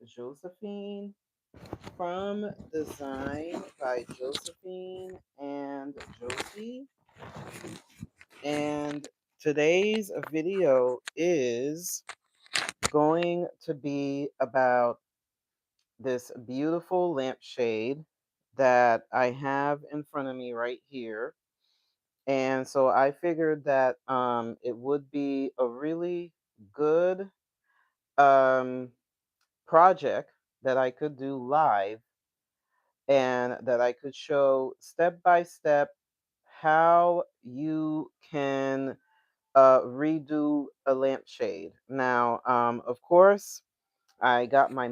Josephine from Design by Josephine and Josie. And today's video is going to be about this beautiful lampshade that I have in front of me right here. And so I figured that it would be a really good um, project that I could do live and that I could show step by step how you can redo a lampshade. Now, of course, I got my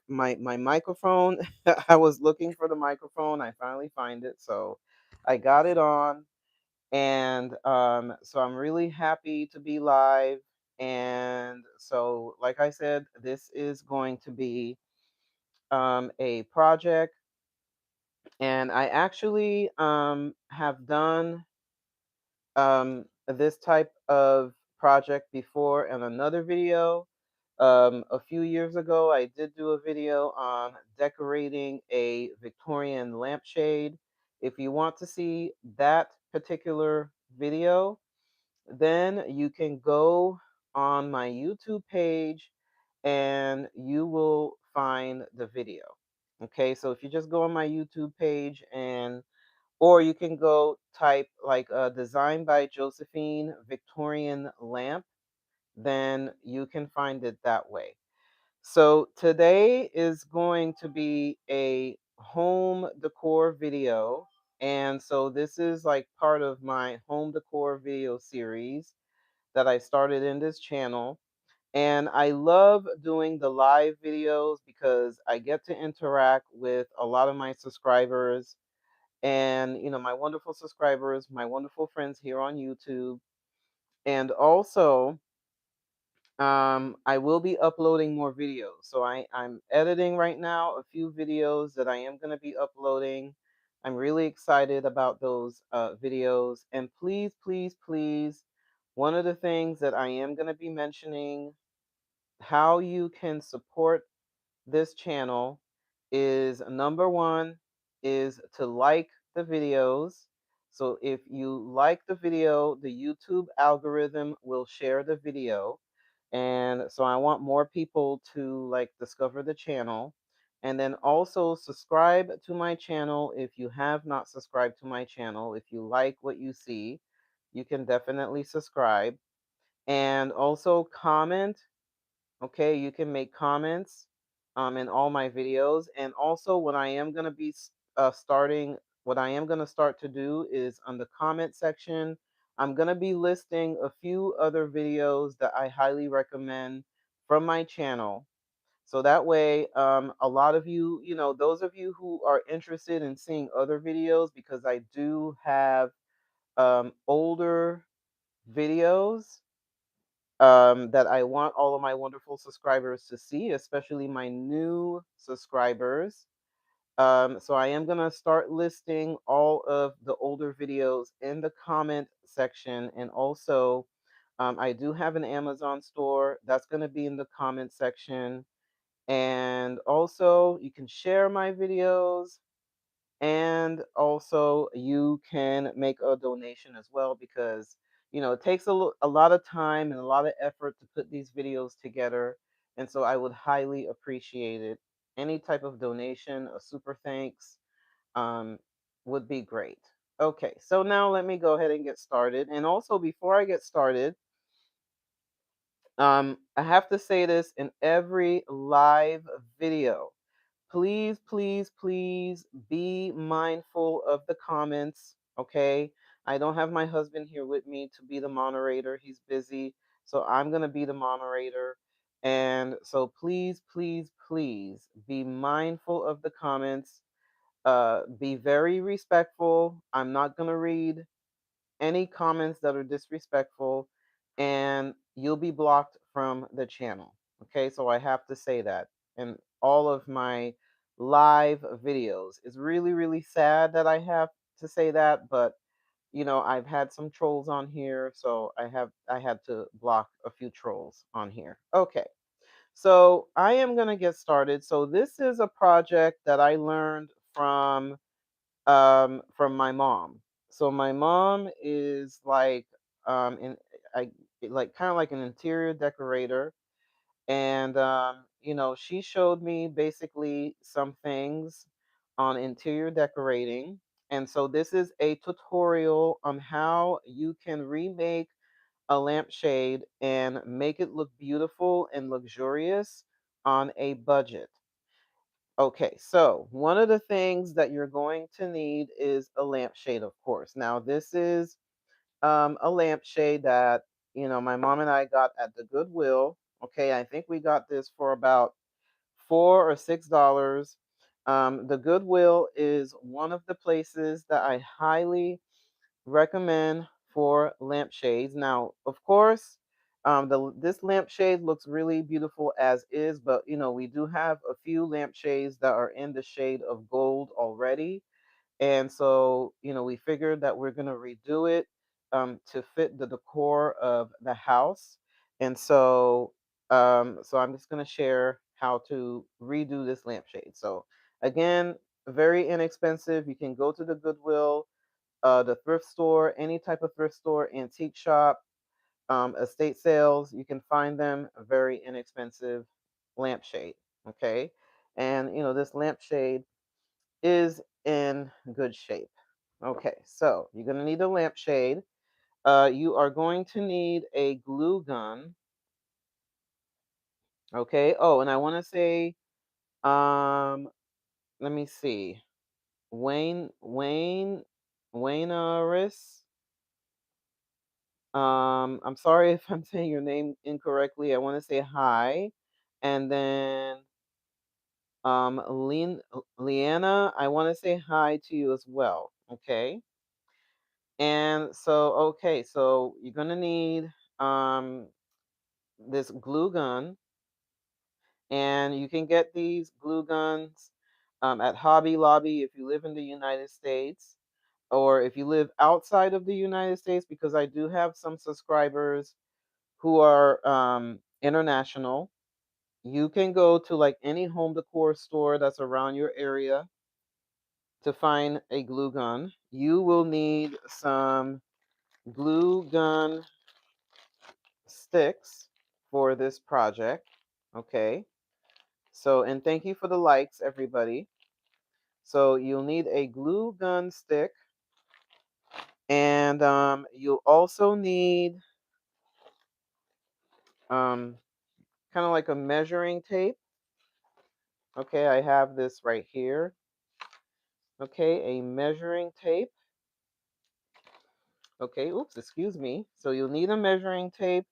my microphone. I was looking for the microphone. I finally find it, so I got it on, and so I'm really happy to be live. And so, like I said, this is going to be a project, and I actually have done this type of project before in another video. A few years ago, I did do a video on decorating a Victorian lampshade. If you want to see that particular video, then you can go on my YouTube page and you will find the video. Okay, so if you just go on my YouTube page, and or you can go type like design by Josephine Victorian lamp, then you can find it that way. So today is going to be a home decor video. And so this is like part of my home decor video series that I started in this channel. And I love doing the live videos because I get to interact with a lot of my subscribers and, my wonderful subscribers, my wonderful friends here on YouTube. And also, I will be uploading more videos. So I'm editing right now a few videos that I am going to be uploading. I'm really excited about those videos. And please, please, please, one of the things that I am going to be mentioning, how you can support this channel, is number one is to like the videos. So if you like the video, the YouTube algorithm will share the video. And so I want more people to like discover the channel. And then also subscribe to my channel if you have not subscribed to my channel. If you like what you see, you can definitely subscribe. And also comment. Okay, you can make comments in all my videos. And also, what I am going to be starting, what I am going to start to do is on the comment section, I'm going to be listing a few other videos that I highly recommend from my channel. So that way, a lot of you, those of you who are interested in seeing other videos, because I do have older videos that I want all of my wonderful subscribers to see, especially my new subscribers. So I am going to start listing all of the older videos in the comment section. And also, I do have an Amazon store that's going to be in the comment section. And also, you can share my videos, and also you can make a donation as well, because it takes a lot of time and a lot of effort to put these videos together. And so I would highly appreciate it. Any type of donation, a super thanks, um, would be great. Okay, so now let me go ahead and get started. And also, before I get started, I have to say this in every live video. Please, please, please be mindful of the comments, okay? I don't have my husband here with me to be the moderator. He's busy, so I'm going to be the moderator. And so please, please, please be mindful of the comments. Be very respectful. I'm not going to read any comments that are disrespectful, and you'll be blocked from the channel. Okay, so I have to say that in all of my live videos. It's really, really sad that I have to say that, but I've had some trolls on here, so I had to block a few trolls on here. Okay. So I am going to get started. So this is a project that I learned from my mom. So my mom is like in I like kind of like an interior decorator, and she showed me basically some things on interior decorating. And so this is a tutorial on how you can remake a lampshade and make it look beautiful and luxurious on a budget. Okay, so one of the things that you're going to need is a lampshade, of course. Now, this is a lampshade that, my mom and I got at the Goodwill. Okay, I think we got this for about $4 or $6. The Goodwill is one of the places that I highly recommend for lampshades. Now, of course, this lampshade looks really beautiful as is, but we do have a few lampshades that are in the shade of gold already, and so we figured that we're gonna redo it to fit the decor of the house, and so I'm just gonna share how to redo this lampshade. So again, very inexpensive. You can go to the Goodwill, the thrift store, any type of thrift store, antique shop, estate sales. You can find them a very inexpensive lampshade. Okay, and this lampshade is in good shape. Okay, so you're gonna need a lampshade. You are going to need a glue gun. Okay. Oh, and I want to say, um, let me see, Wayne I'm sorry if I'm saying your name incorrectly. I want to say hi. And then Leanna, I want to say hi to you as well. Okay. And so okay, so you're gonna need um this glue gun, and you can get these glue guns at Hobby Lobby if you live in the United States, or if you live outside of the United States, because I do have some subscribers who are international. You can go to like any home decor store that's around your area to find a glue gun. You will need some glue gun sticks for this project. Okay. So, and thank you for the likes, everybody. So, you'll need a glue gun stick, and you'll also need um, kind of like a measuring tape. Okay, I have this right here. Okay, a measuring tape. Okay, oops, excuse me. So you'll need a measuring tape,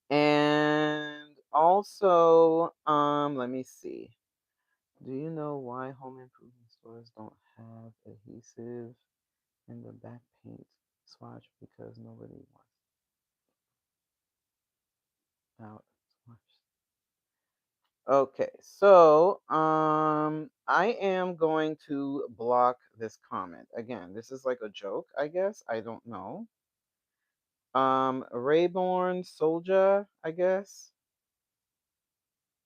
and also, let me see. Do you know why home improvement stores don't have adhesive in the back paint swatch? Because nobody wants out swatch. Okay, so I am going to block this comment. Again, this is like a joke, I guess. I don't know. Rayborn Soldier, I guess.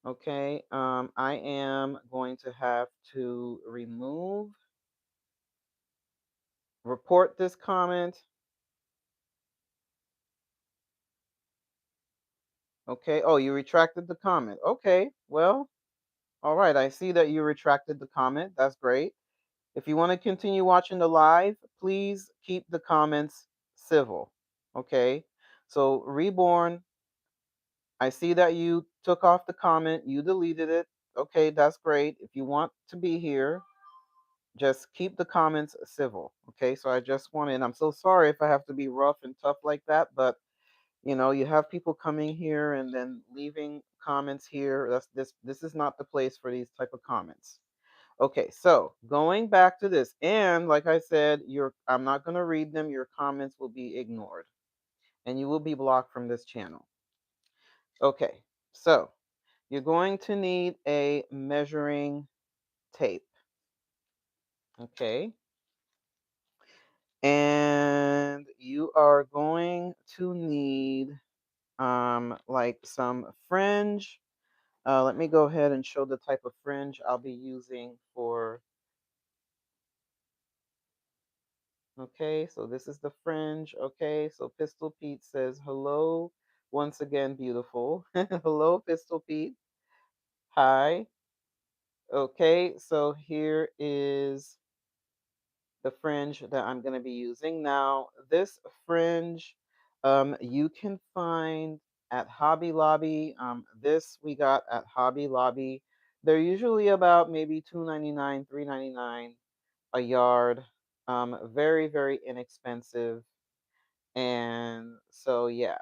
Okay, I am going to have to report this comment. Okay, oh, you retracted the comment. Okay, well, all right, I see that you retracted the comment. That's great. If you want to continue watching the live, please keep the comments civil. Okay, so Reborn, I see that you took off the comment, you deleted it. Okay, that's great. If you want to be here, just keep the comments civil. Okay, so I just wanted, and I'm so sorry if I have to be rough and tough like that, but you have people coming here and then leaving comments here. This is not the place for these type of comments. Okay, so going back to this, and like I said, I'm not going to read them. Your comments will be ignored, and you will be blocked from this channel. Okay, so you're going to need a measuring tape. Okay, and you are going to need like some fringe. Let me go ahead and show the type of fringe I'll be using for. Okay, so this is the fringe. Okay, so Pistol Pete says hello once again, beautiful. Hello, Pistol Pete. Hi. Okay, so here is the fringe that I'm going to be using. Now, this fringe you can find at Hobby Lobby. This we got at Hobby Lobby. They're usually about maybe $2.99, $3.99 a yard. Very, very inexpensive. And so, yeah,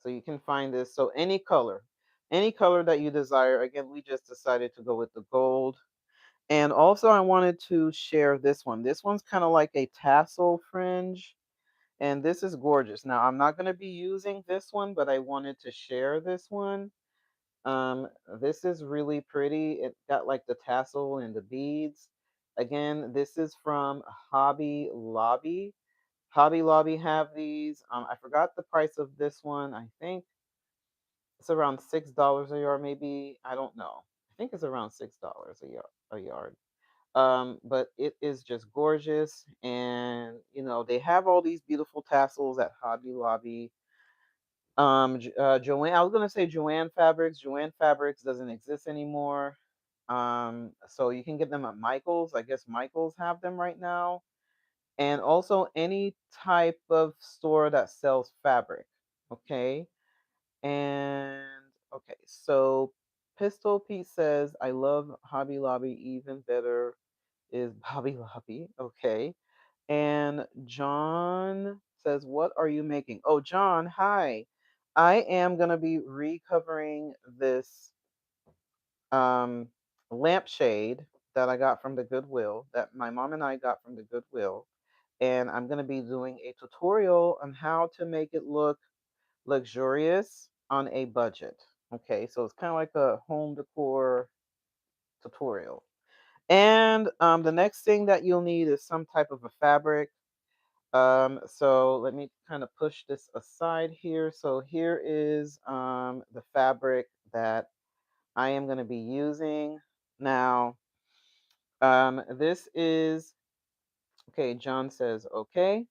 so you can find this. So, any color that you desire. Again, we just decided to go with the gold. And also, I wanted to share this one. This one's kind of like a tassel fringe, and this is gorgeous. Now, I'm not going to be using this one, but I wanted to share this one. This is really pretty. It got like the tassel and the beads. Again, this is from Hobby Lobby. Hobby Lobby have these. I forgot the price of this one. I think it's around $6 a yard, maybe. I don't know. I think it's around $6 a yard. A yard. But it is just gorgeous, and they have all these beautiful tassels at Hobby Lobby. Joanne, I was gonna say Joanne Fabrics. Joanne Fabrics doesn't exist anymore. So you can get them at Michael's. I guess Michael's have them right now, and also any type of store that sells fabric. Okay, and okay, so Pistol Pete says, "I love Hobby Lobby even better." Is Bobby Lobby. Okay. And John says, "What are you making?" Oh, John, hi. I am going to be recovering this um, lampshade that I got from the Goodwill, that my mom and I got from the Goodwill. And I'm going to be doing a tutorial on how to make it look luxurious on a budget. Okay, so it's kind of like a home decor tutorial. And the next thing that you'll need is some type of a fabric. So let me kind of push this aside here. So here is the fabric that I am going to be using. Now, this is, okay, John says, okay.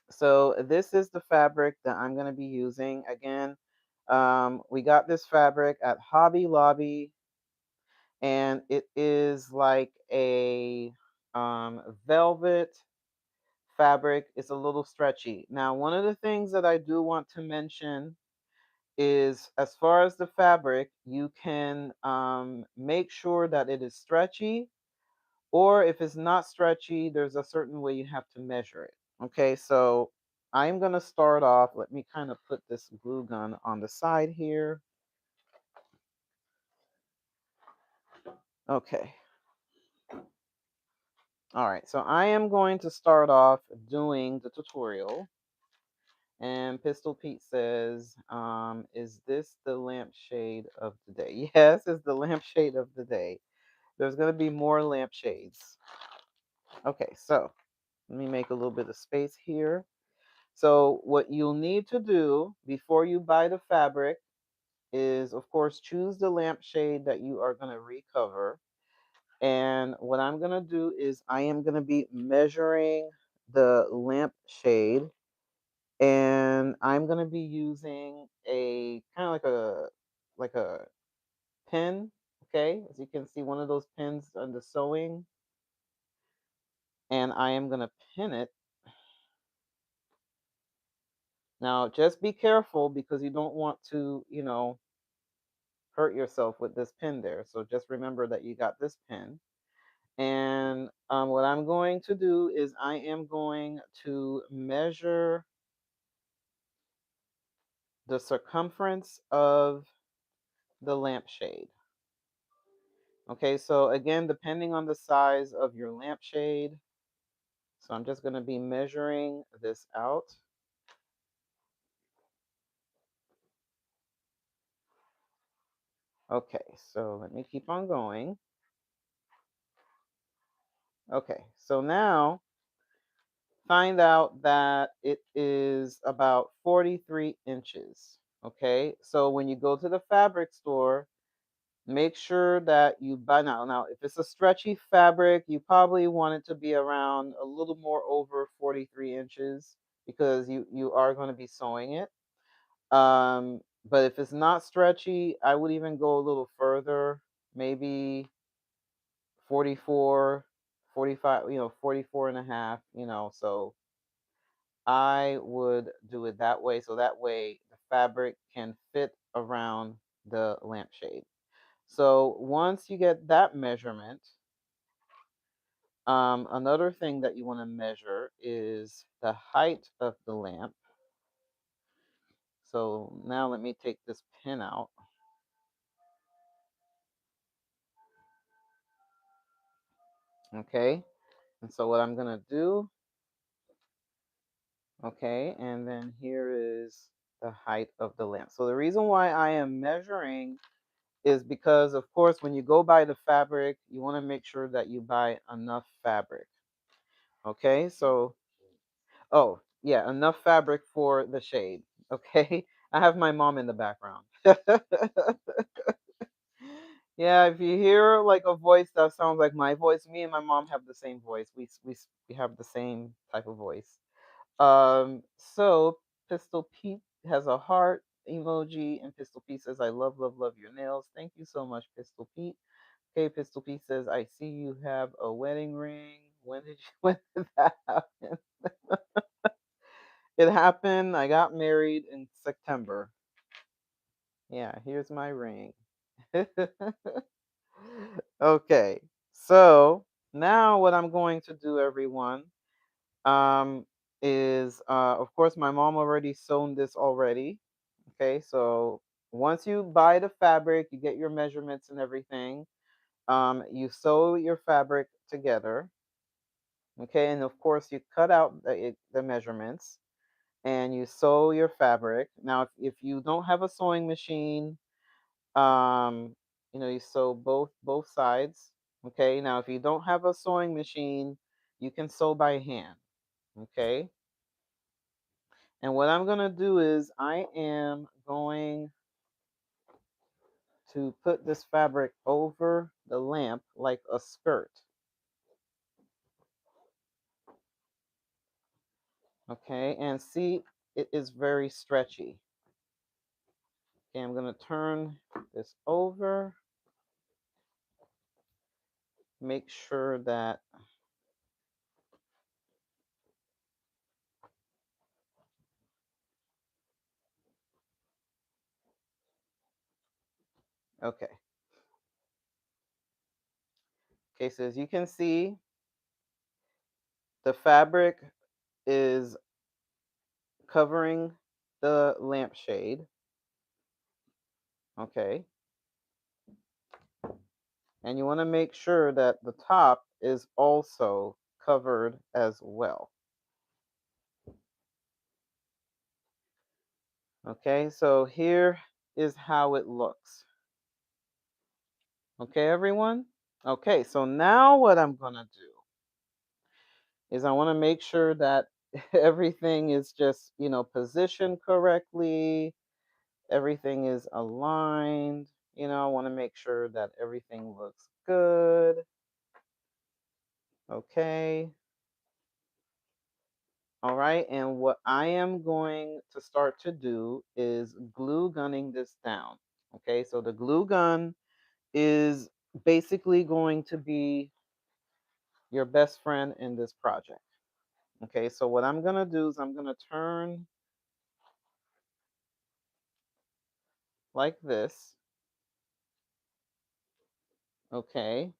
So this is the fabric that I'm going to be using. Again, we got this fabric at Hobby Lobby, and it is like a velvet fabric. Is a little stretchy. Now, one of the things that I do want to mention is, as far as the fabric, you can make sure that it is stretchy, or if it's not stretchy, there's a certain way you have to measure it. Okay, so I'm going to start off. Let me kind of put this glue gun on the side here. Okay. All right, so I am going to start off doing the tutorial. And Pistol Pete says, is this the lampshade of the day? Yes, it's the lampshade of the day. There's going to be more lampshades. Okay, so let me make a little bit of space here. So what you'll need to do before you buy the fabric is, of course, choose the lampshade that you are going to recover. And what I'm going to do is I am going to be measuring the lampshade, and I'm gonna be using a kind of like a pin. Okay, as you can see, one of those pins on the sewing, and I am gonna pin it. Now, just be careful because you don't want to, hurt yourself with this pin there. So just remember that you got this pin. And what I'm going to do is I am going to measure the circumference of the lampshade. Okay, so again, depending on the size of your lampshade, so I'm just going to be measuring this out. Okay, so let me keep on going. Okay, so now find out that it is about 43 inches. Okay, so when you go to the fabric store, make sure that you buy now. If it's a stretchy fabric, you probably want it to be around a little more over 43 inches because you are going to be sewing it. But if it's not stretchy, I would even go a little further, maybe 44, 45, 44 and a half, so I would do it that way. So that way the fabric can fit around the lampshade. So once you get that measurement, another thing that you want to measure is the height of the lamp. So now let me take this pin out. Okay. And so what I'm going to do, okay, and then here is the height of the lamp. So the reason why I am measuring is because, of course, when you go buy the fabric, you want to make sure that you buy enough fabric. Okay. So, oh, yeah, enough fabric for the shade. Okay. I have my mom in the background. Yeah, if you hear like a voice that sounds like my voice, me and my mom have the same voice. We have the same type of voice. So Pistol Pete has a heart emoji, and Pistol Pete says, "I love, love, love your nails." Thank you so much, Pistol Pete. Okay, Pistol Pete says, "I see you have a wedding ring. When did you, when did that happen?" It happened. I got married in September. Yeah, here's my ring. Okay, so now what I'm going to do, everyone, um, is of course my mom already sewn this already. Okay, so once you buy the fabric, you get your measurements and everything. You sew your fabric together. Okay, and of course you cut out the measurements and you sew your fabric. Now, if you don't have a sewing machine, um, you sew both sides. Okay, now if you don't have a sewing machine, you can sew by hand. Okay, and what I'm gonna do is I am going to put this fabric over the lamp like a skirt. Okay, and see, it is very stretchy. Okay, I'm gonna turn this over, make sure that, okay. Okay, so as you can see, the fabric is covering the lampshade. Okay, and you want to make sure that the top is also covered as well. Okay, so here is how it looks. Okay, everyone? Okay, so now what I'm going to do is I want to make sure that everything is just, positioned correctly, everything is aligned. I want to make sure that everything looks good. Okay. All right. And what I am going to start to do is glue gunning this down. Okay. So the glue gun is basically going to be your best friend in this project. Okay. So what I'm going to do is I'm going to turn like this. Okay.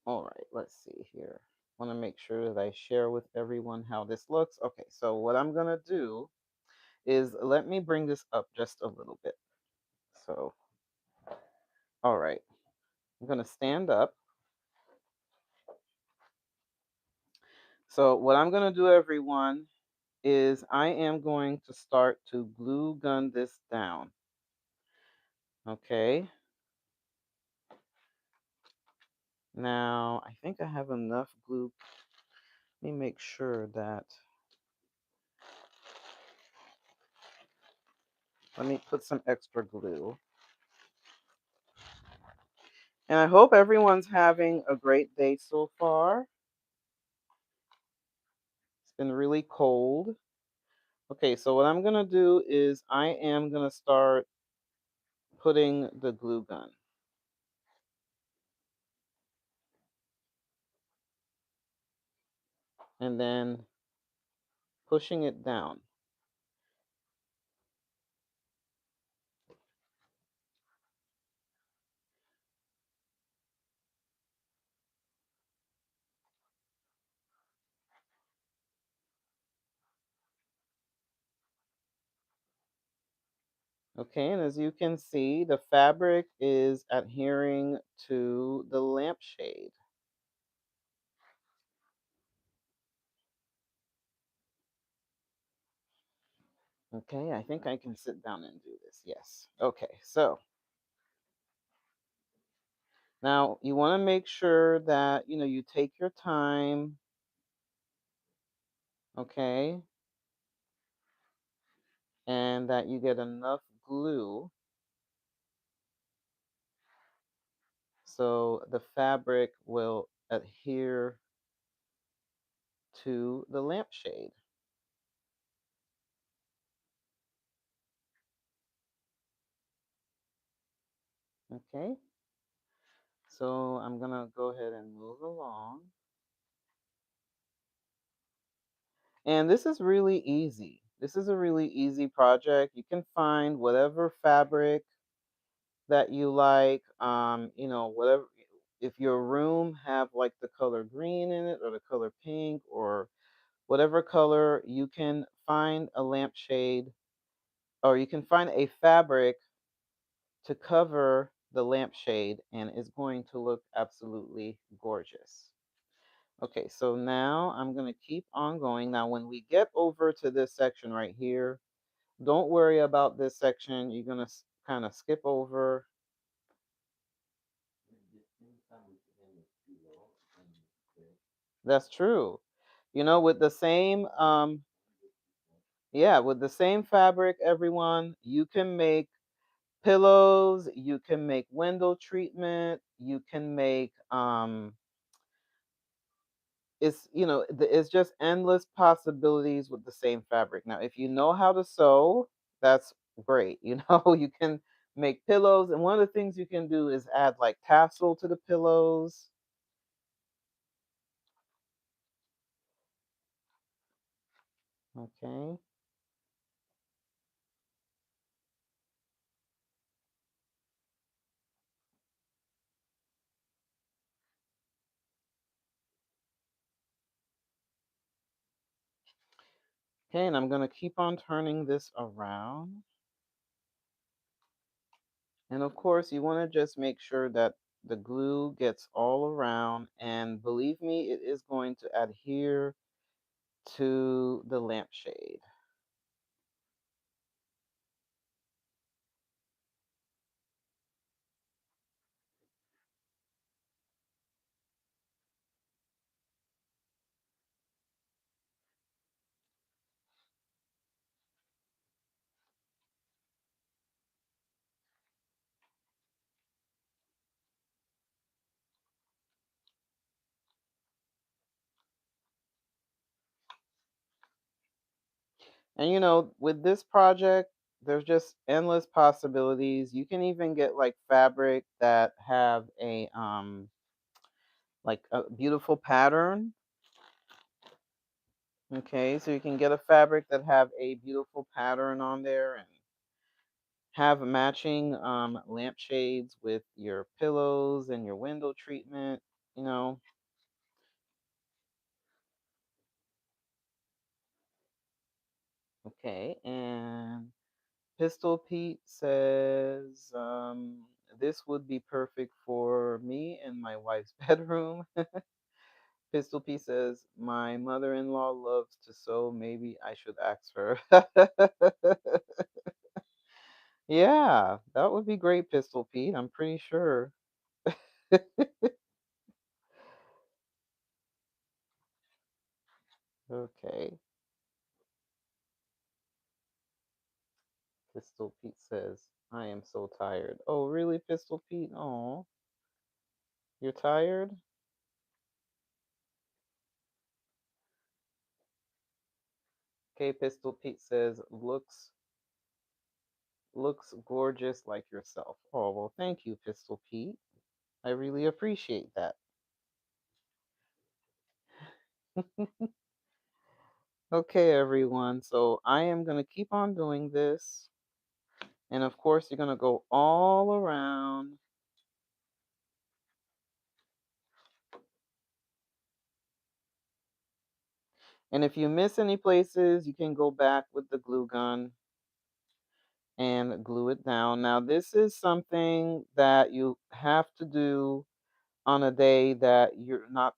All right. Let's see here. Want to make sure that I share with everyone how this looks. Okay. So what I'm going to do is let me bring this up just a little bit. So, all right. I'm going to stand up. So what I'm going to do, everyone, is I am going to start to glue gun this down. Okay. Now, I think I have enough glue. Let me make sure that, let me put some extra glue. And I hope everyone's having a great day so far. It's been really cold. Okay, so what I'm gonna do is I am gonna start putting the glue gun and then pushing it down. Okay, and as you can see, the fabric is adhering to the lampshade. Okay, I think I can sit down and do this. Yes. Okay, so now you want to make sure that, you take your time, okay, and that you get enough glue so the fabric will adhere to the lampshade. Okay, so I'm gonna go ahead and move along. And this is really easy. This is a really easy project. You can find whatever fabric that you like, whatever. If your room have like the color green in it or the color pink or whatever color, you can find a lampshade or you can find a fabric to cover the lampshade and it's going to look absolutely gorgeous. Okay, so now I'm going to keep on going. Now, when we get over to this section right here, don't worry about this section. You're going to kind of skip over. That's true. With the same yeah, with the same fabric, everyone, you can make pillows, you can make window treatment, you can make it's just endless possibilities with the same fabric. Now, if you know how to sew, that's great. You can make pillows, and one of the things you can do is add like tassel to the pillows. Okay. Okay, and I'm going to keep on turning this around. And of course, you want to just make sure that the glue gets all around. And believe me, it is going to adhere to the lampshade. And with this project, there's just endless possibilities. You can even get like fabric that have a like a beautiful pattern. Okay, so you can get a fabric that have a beautiful pattern on there and have matching lampshades with your pillows and your window treatment, you know. Okay, and Pistol Pete says, this would be perfect for me in my wife's bedroom. Pistol Pete says, my mother in law loves to sew. Maybe I should ask her. Yeah, that would be great, Pistol Pete. I'm pretty sure. Pistol Pete says, I am so tired. Oh, really, Pistol Pete? Oh, you're tired? Okay, Pistol Pete says, looks gorgeous like yourself. Oh, well, thank you, Pistol Pete. I really appreciate that. Okay, everyone. So I am going to keep on doing this. And of course, you're going to go all around. And if you miss any places, you can go back with the glue gun and glue it down. Now, this is something that you have to do on a day that you're not,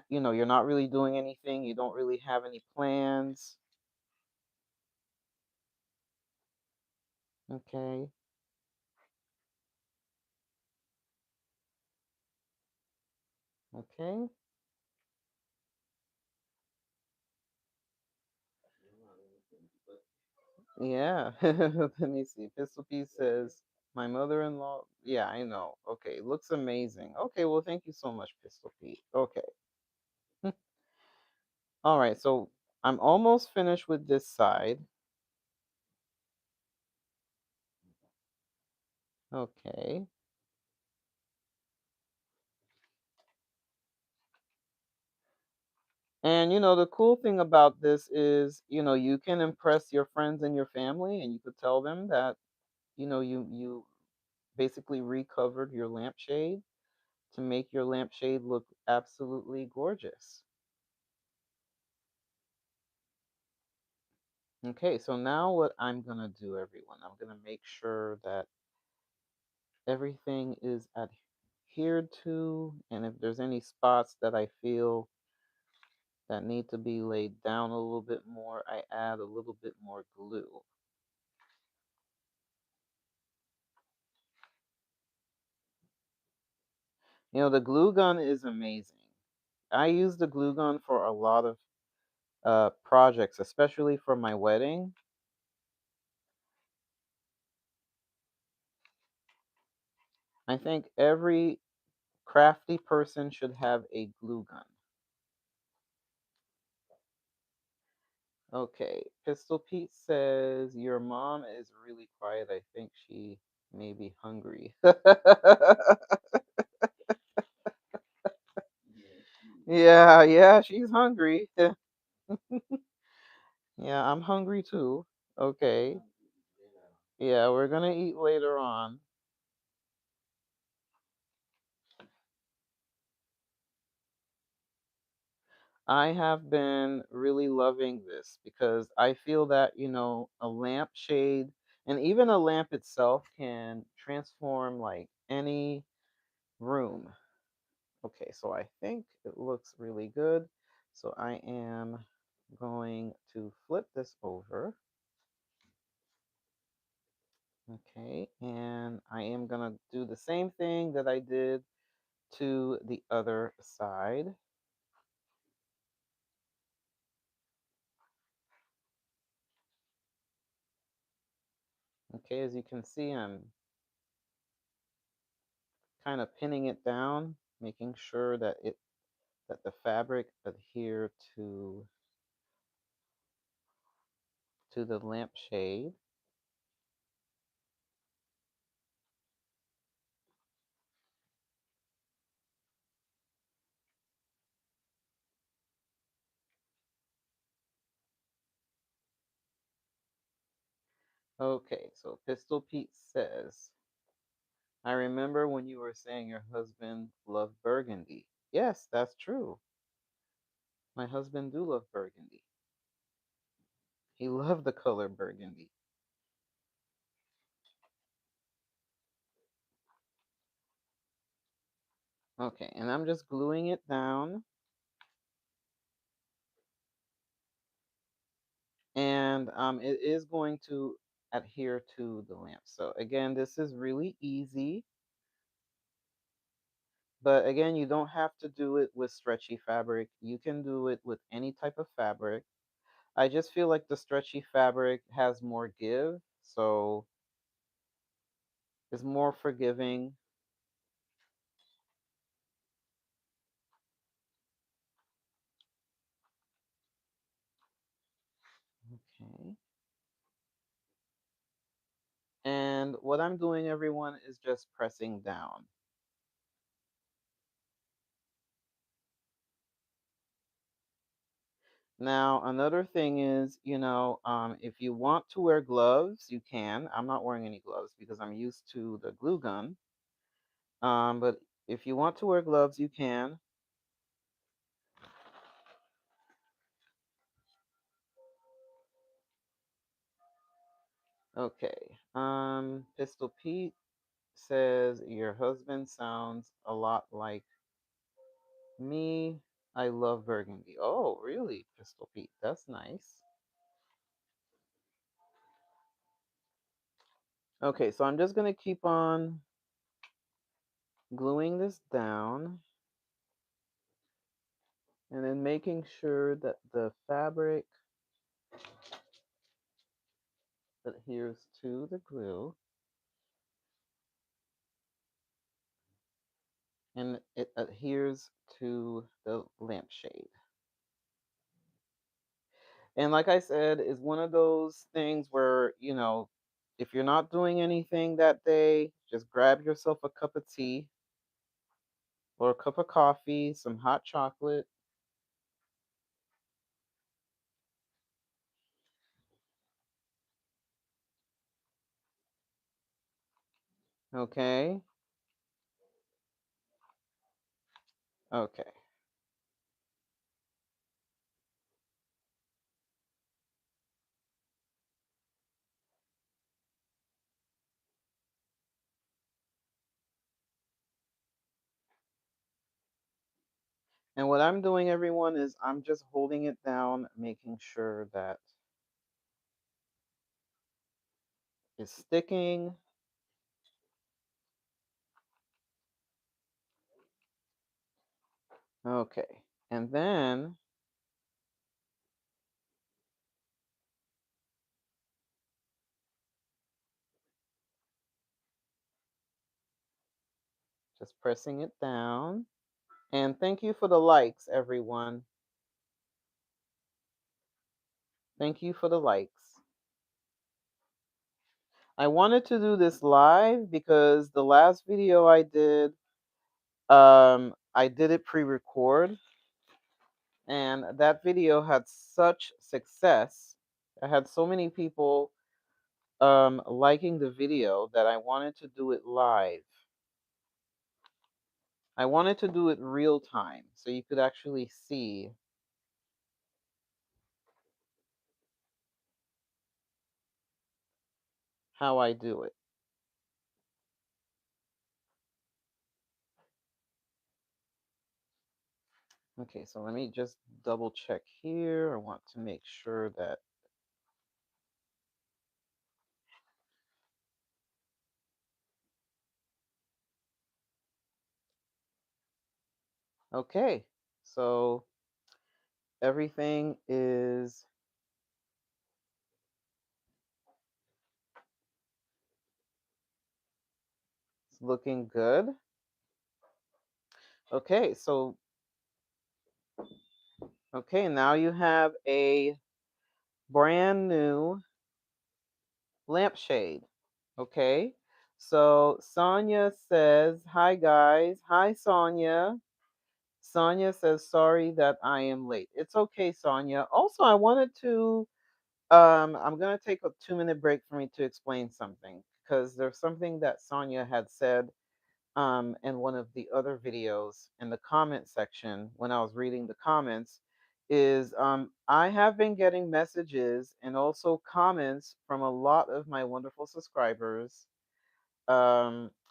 you're not really doing anything. You don't really have any plans. Okay. Okay. Yeah. Let me see. Pistol P says, my mother-in-law. Yeah, I know. Okay. Looks amazing. Okay. Well, thank you so much, Pistol Pete. Okay. All right. So I'm almost finished with this side. Okay. And the cool thing about this is, you can impress your friends and your family, and you could tell them that, you basically recovered your lampshade to make your lampshade look absolutely gorgeous. Okay, so now what I'm gonna do, everyone, I'm gonna make sure that everything is adhered to, and if there's any spots that I feel that need to be laid down a little bit more, I add a little bit more glue. The glue gun is amazing. I use the glue gun for a lot of projects, especially for my wedding. I think every crafty person should have a glue gun. Okay, Pistol Pete says your mom is really quiet. I think she may be hungry. Yeah, yeah, she's hungry. Yeah, I'm hungry too. Okay. Yeah, we're gonna eat later on. I have been really loving this because I feel that, a lampshade and even a lamp itself can transform like any room. Okay, so I think it looks really good. So I am going to flip this over. Okay, and I am going to do the same thing that I did to the other side. Okay, as you can see, I'm kind of pinning it down, making sure that the fabric adhere to the lampshade. Okay, so Pistol Pete says, I remember when you were saying your husband loved burgundy. Yes, that's true. My husband do love burgundy. He loved the color burgundy. Okay, and I'm just gluing it down. And it is going to adhere to the lamp. So again, this is really easy. But again, you don't have to do it with stretchy fabric. You can do it with any type of fabric. I just feel like the stretchy fabric has more give. So it's more forgiving. Okay. And what I'm doing, everyone, is just pressing down. Now, another thing is, if you want to wear gloves, you can. I'm not wearing any gloves because I'm used to the glue gun. But if you want to wear gloves, you can. Okay. Pistol Pete says your husband sounds a lot like me. I love burgundy. Oh, really, Pistol Pete? That's nice. Okay, so I'm just gonna keep on gluing this down and then making sure that the fabric adheres to the glue and it adheres to the lampshade. And like I said, it's one of those things where, if you're not doing anything that day, just grab yourself a cup of tea or a cup of coffee, some hot chocolate. Okay. Okay. And what I'm doing, everyone, is I'm just holding it down, making sure that it's sticking. Okay. And then just pressing it down. And thank you for the likes, everyone. Thank you for the likes. I wanted to do this live because the last video I did it pre-record, and that video had such success. I had so many people liking the video that I wanted to do it live. I wanted to do it real time so you could actually see how I do it. Okay, so let me just double check here. I want to make sure that. Okay, so everything is looking good. Okay, so okay, now you have a brand new lampshade. Okay, so Sonia says, "Hi guys, hi Sonia." Sonia says, "Sorry that I am late." It's okay, Sonia. Also, I wanted to. I'm gonna take a 2 minute break for me to explain something because there's something that Sonia had said in one of the other videos in the comment section when I was reading the comments is I have been getting messages and also comments from a lot of my wonderful subscribers,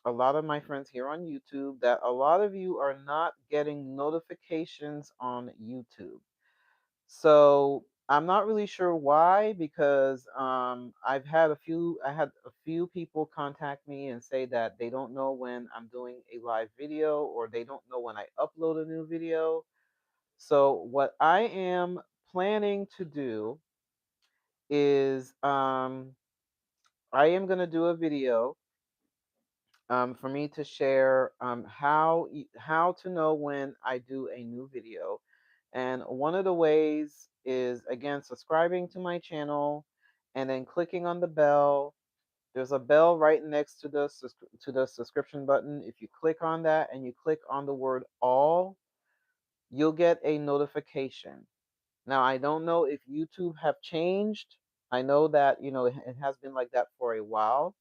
a lot of my friends here on YouTube, that a lot of you are not getting notifications on YouTube. So I'm not really sure why because I had a few people contact me and say that they don't know when I'm doing a live video or they don't know when I upload a new video. So what I am planning to do is I am going to do a video for me to share how to know when I do a new video. And one of the ways is, again, subscribing to my channel and then clicking on the bell. There's a bell right next to the subscription button. If you click on that and you click on the word all, you'll get a notification. Now, I don't know if YouTube have changed. I know that, it has been like that for a while.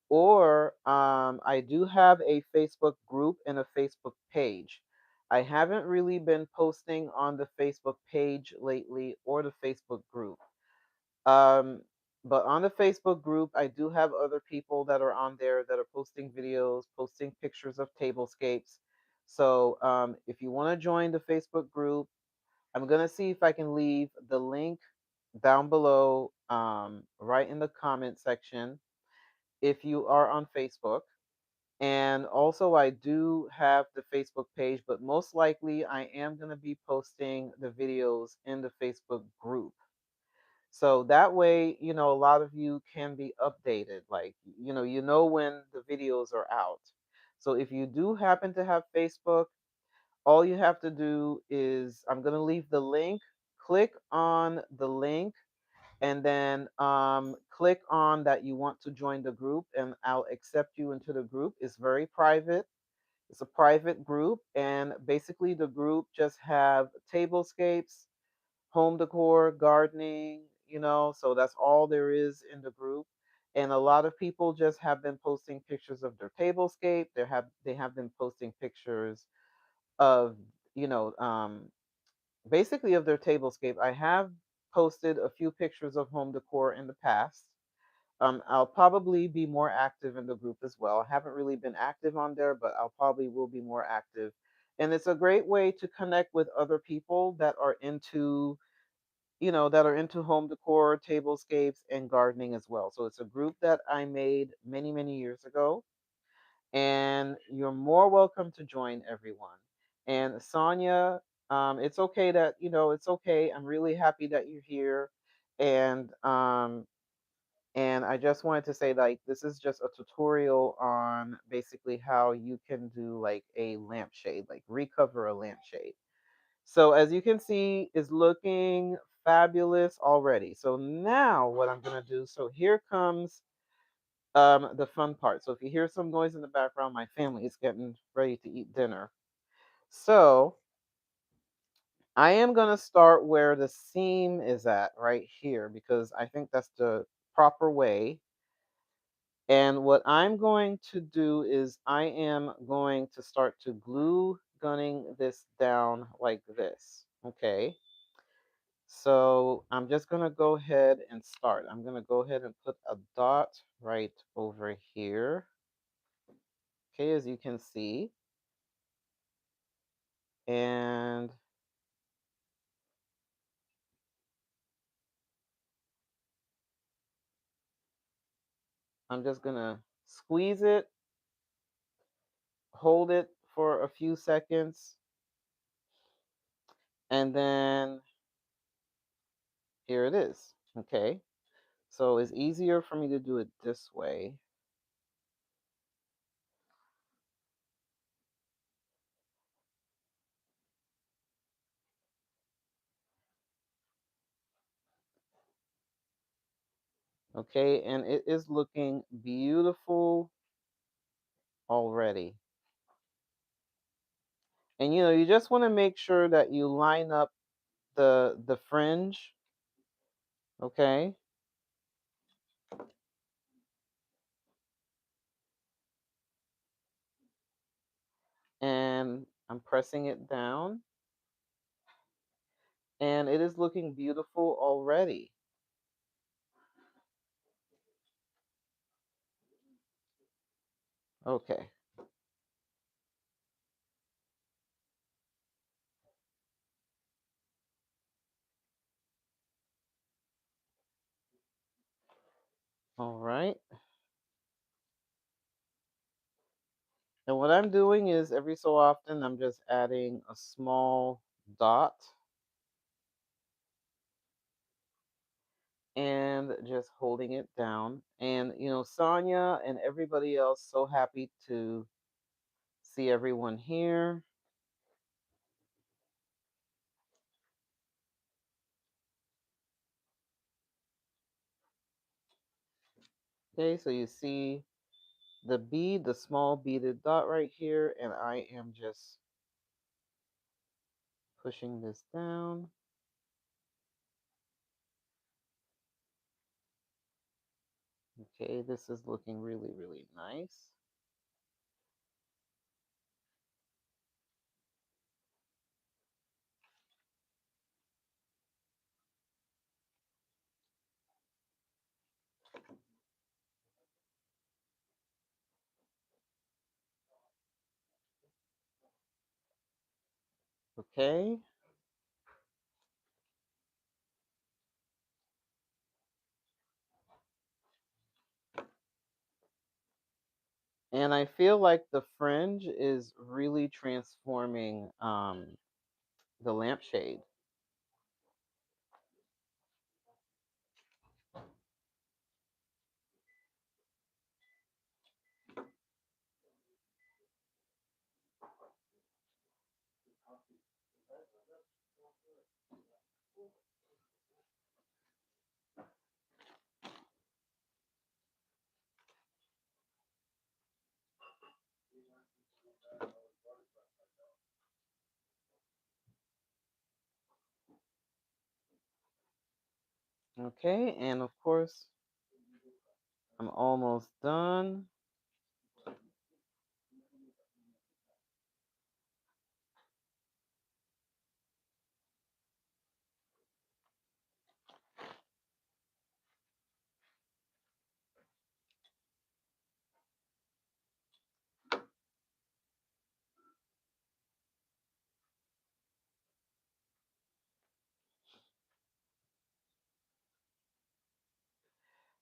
Or I do have a Facebook group and a Facebook page. I haven't really been posting on the Facebook page lately or the Facebook group. Um, but on the Facebook group, I do have other people that are on there that are posting videos, posting pictures of tablescapes. So if you want to join the Facebook group, I'm going to see if I can leave the link down below, right in the comment section, if you are on Facebook. And also, I do have the Facebook page, but most likely I am going to be posting the videos in the Facebook group. So that way, a lot of you can be updated. Like, you know when the videos are out. So if you do happen to have Facebook, all you have to do is, I'm going to leave the link. Click on the link and then click on that you want to join the group, and I'll accept you into the group. It's very private. It's a private group, and basically the group just have tablescapes, home decor, gardening, so that's all there is in the group. And a lot of people just have been posting pictures of their tablescape. They have been posting pictures of, you know, um, basically of their tablescape. I have posted a few pictures of home decor in the past. I'll probably be more active in the group as well. I haven't really been active on there, but I'll probably will be more active. And it's a great way to connect with other people that are into home decor, tablescapes, and gardening as well. So it's a group that I made many, many years ago, and you're more welcome to join, everyone. And Sonia, it's okay. I'm really happy that you're here, and I just wanted to say, like, this is just a tutorial on basically how you can do like a lampshade, like recover a lampshade. So as you can see, it's looking fabulous already. So now what I'm gonna do, so here comes the fun part. So if you hear some noise in the background, my family is getting ready to eat dinner. So I am gonna start where the seam is at right here, because I think that's the proper way. And what I'm going to do is I am going to start to glue gunning this down like this. Okay. So I'm just going to go ahead and start. I'm going to go ahead and put a dot right over here. Okay, as you can see. And I'm just going to squeeze it, hold it for a few seconds, and then here it is. Okay. So it's easier for me to do it this way. Okay, and it is looking beautiful already. And you just want to make sure that you line up the fringe, okay? And I'm pressing it down, and it is looking beautiful already. Okay. All right. And what I'm doing is every so often I'm just adding a small dot, and just holding it down. And, Sonia and everybody else, so happy to see everyone here. Okay, so you see the bead, the small beaded dot right here, and I am just pushing this down. Okay, this is looking really, really nice. Okay, and I feel like the fringe is really transforming the lampshade. Okay, and of course, I'm almost done.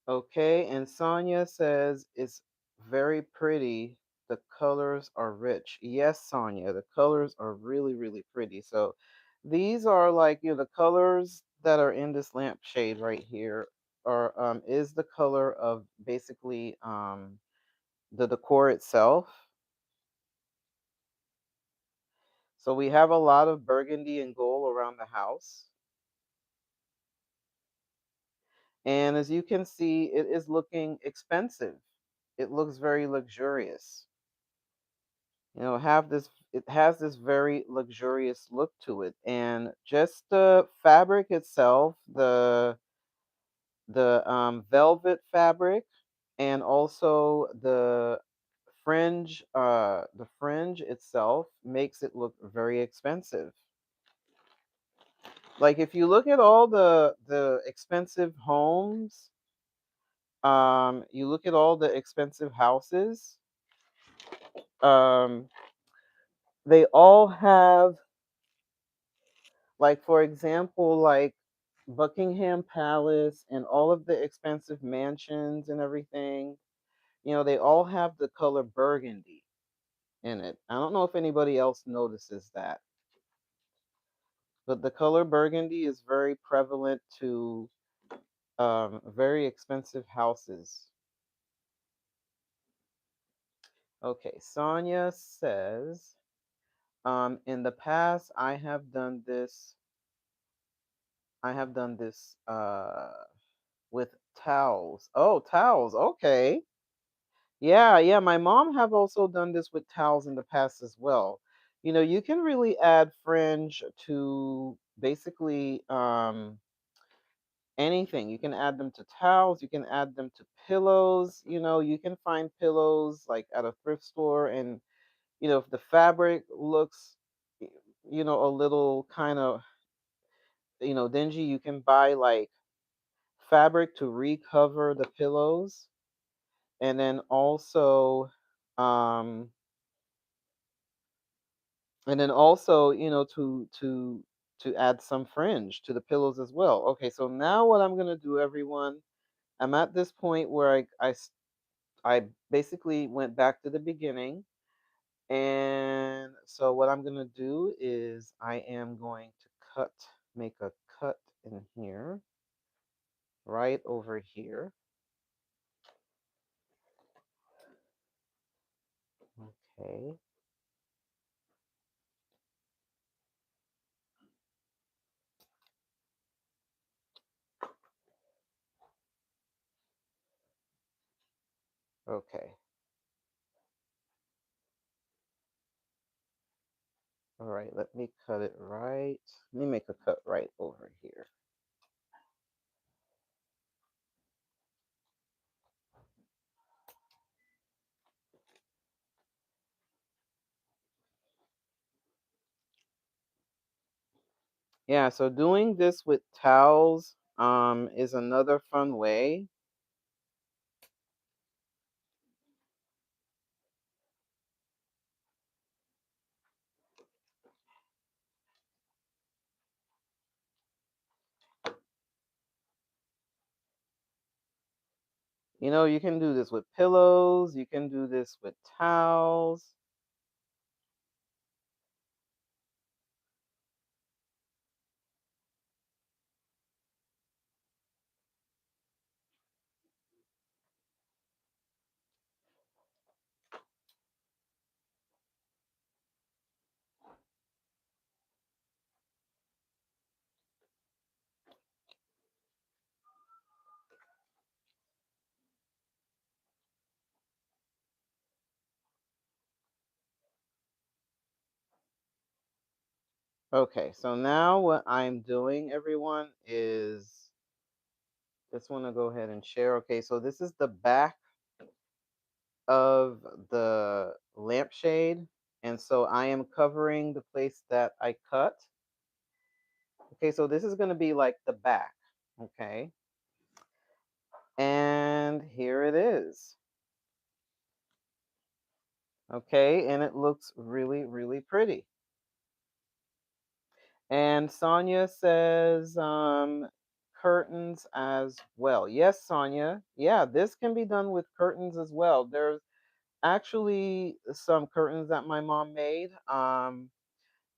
Okay, and Sonia says it's very pretty. The colors are rich. Yes, Sonia, the colors are really, really pretty. So these are like, the colors that are in this lampshade right here are is the color of basically the decor itself. So we have a lot of burgundy and gold around the house. And as you can see, it is looking expensive. It looks very luxurious. It has this very luxurious look to it. And just the fabric itself, the velvet fabric, and also the fringe itself makes it look very expensive. Like if you look at all the expensive homes, you look at all the expensive houses, um, they all have, like, for example, like Buckingham Palace and all of the expensive mansions and everything, they all have the color burgundy in it. I don't know if anybody else notices that, but the color burgundy is very prevalent to very expensive houses. Okay, Sonia says, in the past, I have done this with towels. Oh, towels. Okay. Yeah, yeah. My mom have also done this with towels in the past as well. You can really add fringe to basically anything. You can add them to towels, you can add them to pillows. You can find pillows like at a thrift store, and if the fabric looks y- a little kind of dingy, you can buy like fabric to recover the pillows, and then also um to add some fringe to the pillows as well. Okay, so now what I'm going to do, everyone, I'm at this point where I basically went back to the beginning. And so what I'm going to do is I am going to make a cut in here right over here. Okay. Okay. All right, let me cut it right. Let me make a cut right over here. Yeah, so doing this with towels is another fun way. You know, you can do this with pillows, you can do this with towels. Okay, so now what I'm doing, everyone, is just want to go ahead and share. Okay, so this is the back of the lampshade, and so I am covering the place that I cut. Okay, so this is going to be like the back. Okay, and here it is. Okay, and it looks really, really pretty. And Sonia says curtains as well. Yes, Sonia. Yeah, this can be done with curtains as well. There's actually some curtains that my mom made.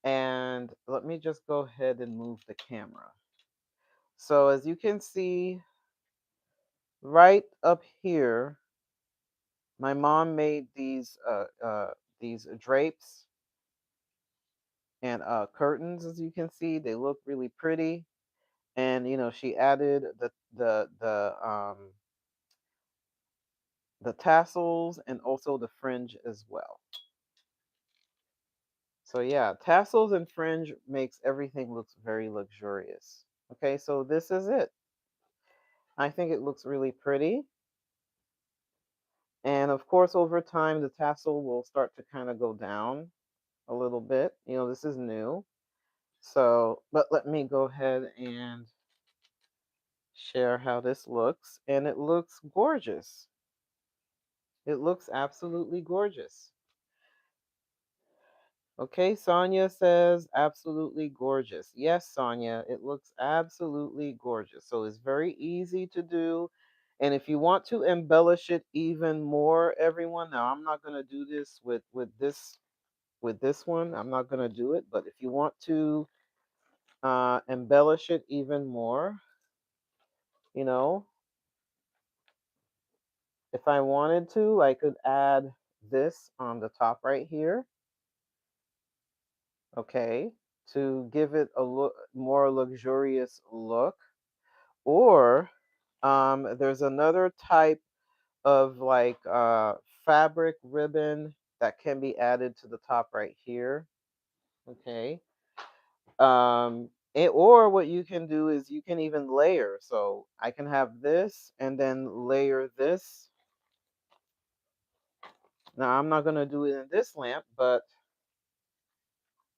And let me just go ahead and move the camera. So as you can see right up here, my mom made these drapes and curtains. As you can see, they look really pretty. And you know, she added the tassels and also the fringe as well. So yeah, tassels and fringe makes everything looks very luxurious. Okay, so this is it. I think it looks really pretty. And of course, over time, the tassel will start to kind of go down a little bit. You know, this is new. So, but let me go ahead and share how this looks. And it looks gorgeous. It looks absolutely gorgeous. Okay, Sonia says absolutely gorgeous. Yes, Sonia, it looks absolutely gorgeous. So it's very easy to do. And if you want to embellish it even more, everyone, now I'm not going to do this with this one. I'm not going to do it, but if you want to embellish it even more, you know, if I wanted to, I could add this on the top right here, okay, to give it a look more luxurious look. Or there's another type of like fabric ribbon that can be added to the top right here. Okay. Or what you can do is you can even layer. So I can have this and then layer this. Now I'm not going to do it in this lamp, but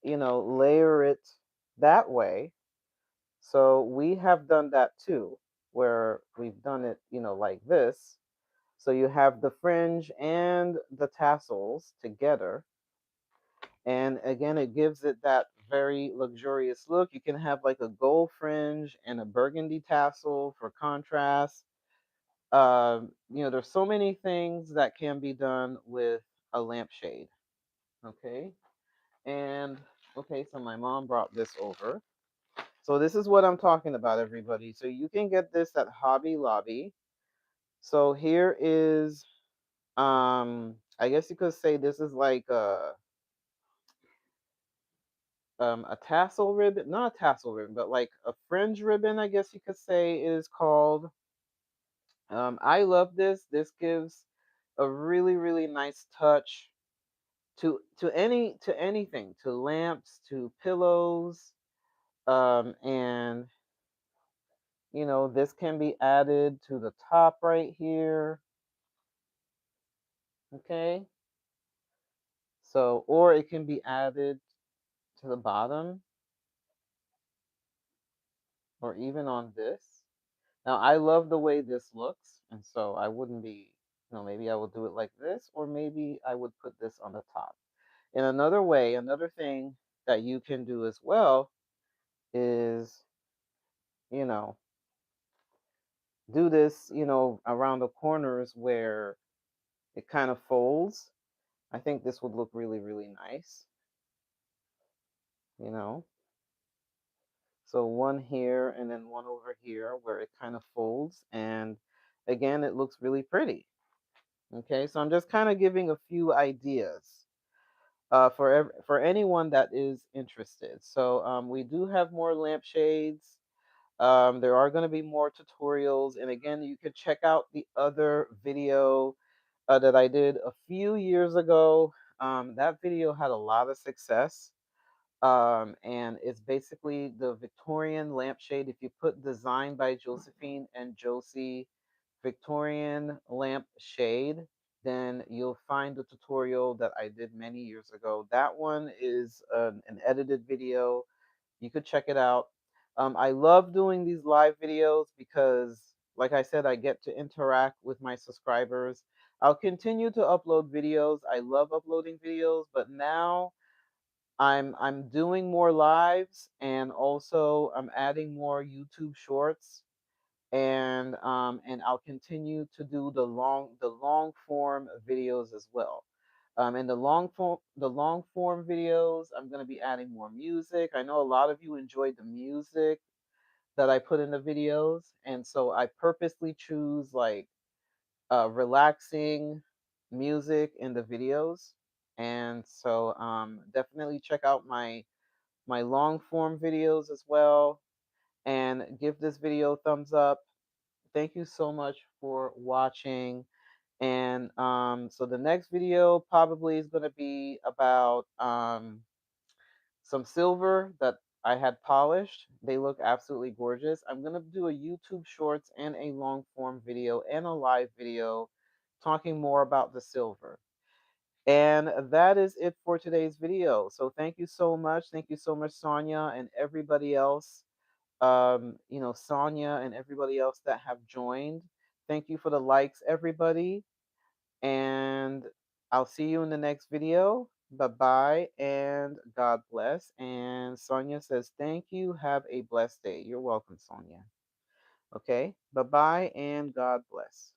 you know, layer it that way. So we have done that too, where we've done it, you know, like this. So you have the fringe and the tassels together. And again, it gives it that very luxurious look. You can have like a gold fringe and a burgundy tassel for contrast. You know, there's so many things that can be done with a lampshade. Okay. And okay, so my mom brought this over. So this is what I'm talking about, everybody. So you can get this at Hobby Lobby. So here is, I guess you could say this is like a tassel ribbon, not a tassel ribbon, but like a fringe ribbon, I guess you could say it is called. I love this. This gives a really, really nice touch to anything, to lamps, to pillows, and this can be added to the top right here. Okay, so or it can be added to the bottom or even on this. Now I love the way this looks, and so I wouldn't be, maybe I will do it like this, or maybe I would put this on the top. In another way, another thing that you can do as well is, you know, do this, around the corners where it kind of folds. I think this would look really, really nice, you know. So one here and then one over here where it kind of folds. And again, it looks really pretty. Okay, so I'm just kind of giving a few ideas for anyone that is interested. So we do have more lampshades. There are going to be more tutorials. And again, you can check out the other video that I did a few years ago. That video had a lot of success. And it's basically the Victorian lampshade. If you put design by Josephine and Josie Victorian lampshade, then you'll find the tutorial that I did many years ago. That one is an edited video. You could check it out. I love doing these live videos because, like I said, I get to interact with my subscribers. I'll continue to upload videos. I love uploading videos, but now I'm doing more lives, and also I'm adding more YouTube shorts, and I'll continue to do the long form videos as well. In the long form videos, I'm going to be adding more music. I know a lot of you enjoyed the music that I put in the videos, and so I purposely choose like relaxing music in the videos. And so definitely check out my long form videos as well, and give this video a thumbs up. Thank you so much for watching. And so the next video probably is going to be about some silver that I had polished. They look absolutely gorgeous. I'm going to do a YouTube shorts and a long form video and a live video talking more about the silver. And that is it for today's video. So thank you so much. Thank you so much, Sonia, and everybody else. Sonia and everybody else that have joined. Thank you for the likes, everybody. And I'll see you in the next video. Bye bye and God bless. And Sonia says, thank you. Have a blessed day. You're welcome, Sonia. Okay. Bye bye and God bless.